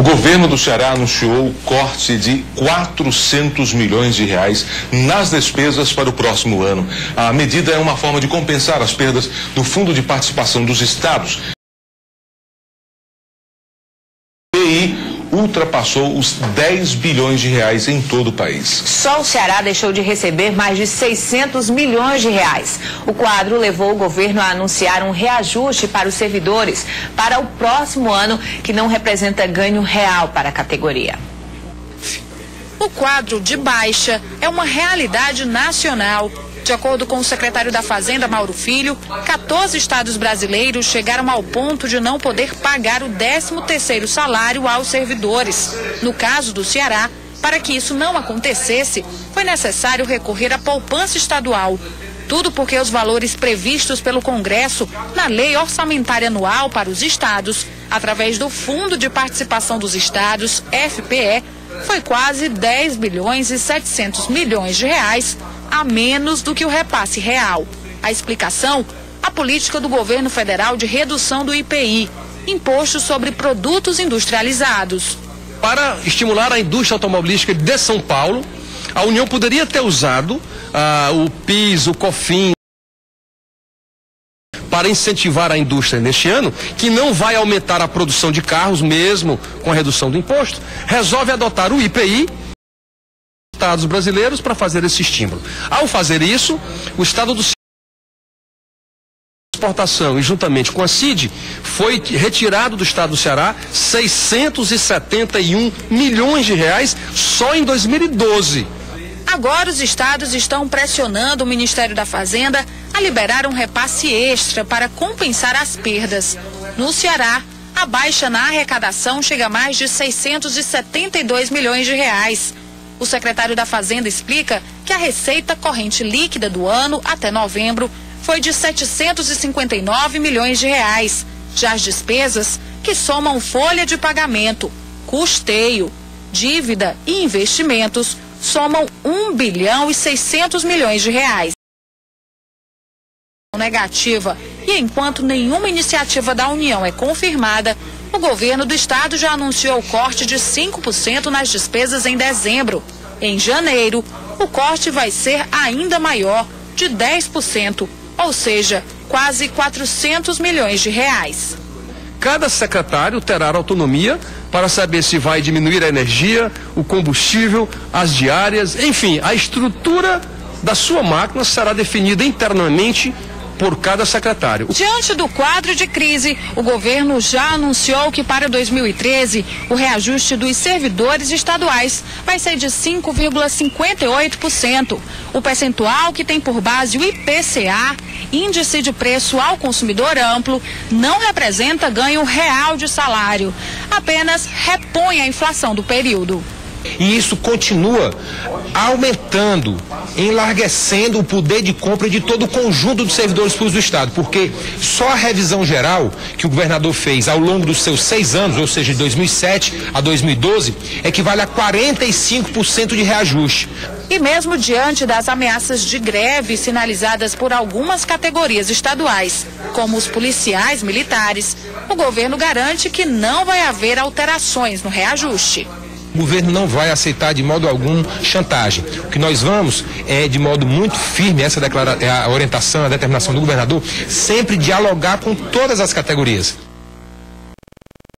O governo do Ceará anunciou o corte de 400 milhões de reais nas despesas para o próximo ano. A medida é uma forma de compensar as perdas do Fundo de Participação dos Estados. O PI ultrapassou os 10 bilhões de reais em todo o país. Só o Ceará deixou de receber mais de 600 milhões de reais. O quadro levou o governo a anunciar um reajuste para os servidores para o próximo ano, que não representa ganho real para a categoria. O quadro de baixa é uma realidade nacional. De acordo com o secretário da Fazenda, Mauro Filho, 14 estados brasileiros chegaram ao ponto de não poder pagar o 13º salário aos servidores. No caso do Ceará, para que isso não acontecesse, foi necessário recorrer à poupança estadual. Tudo porque os valores previstos pelo Congresso na Lei Orçamentária Anual para os estados, através do Fundo de Participação dos Estados, FPE, foi quase 10 bilhões e 700 milhões de reais a menos do que o repasse real. A explicação? A política do governo federal de redução do IPI, imposto sobre produtos industrializados. Para estimular a indústria automobilística de São Paulo, a União poderia ter usado o PIS, o COFINS, para incentivar a indústria neste ano, que não vai aumentar a produção de carros mesmo com a redução do imposto, resolve adotar o IPI estados brasileiros para fazer esse estímulo. Ao fazer isso, o estado do exportação e juntamente com a CID foi retirado do estado do Ceará 671 milhões de reais só em 2012. Agora os estados estão pressionando o Ministério da Fazenda a liberar um repasse extra para compensar as perdas. No Ceará, a baixa na arrecadação chega a mais de 672 milhões de reais. O secretário da Fazenda explica que a receita corrente líquida do ano até novembro foi de 759 milhões de reais. Já as despesas, que somam folha de pagamento, custeio, dívida e investimentos, somam 1 bilhão e 600 milhões de reais. Negativa. E enquanto nenhuma iniciativa da União é confirmada, o governo do estado já anunciou o corte de 5% nas despesas em dezembro. Em janeiro, o corte vai ser ainda maior, de 10%, ou seja, quase 400 milhões de reais. Cada secretário terá autonomia para saber se vai diminuir a energia, o combustível, as diárias, enfim, a estrutura da sua máquina será definida internamente por cada secretário. Diante do quadro de crise, o governo já anunciou que para 2013 o reajuste dos servidores estaduais vai ser de 5,58%. O percentual, que tem por base o IPCA, Índice de Preço ao Consumidor Amplo, não representa ganho real de salário, apenas repõe a inflação do período. E isso continua aumentando, enlarguecendo o poder de compra de todo o conjunto dos servidores públicos do Estado, porque só a revisão geral que o governador fez ao longo dos seus 6 anos, ou seja, de 2007 a 2012, equivale a 45% de reajuste. E mesmo diante das ameaças de greve sinalizadas por algumas categorias estaduais, como os policiais militares, o governo garante que não vai haver alterações no reajuste. O governo não vai aceitar de modo algum chantagem. O que nós vamos é, de modo muito firme, essa é a orientação, a determinação do governador, sempre dialogar com todas as categorias.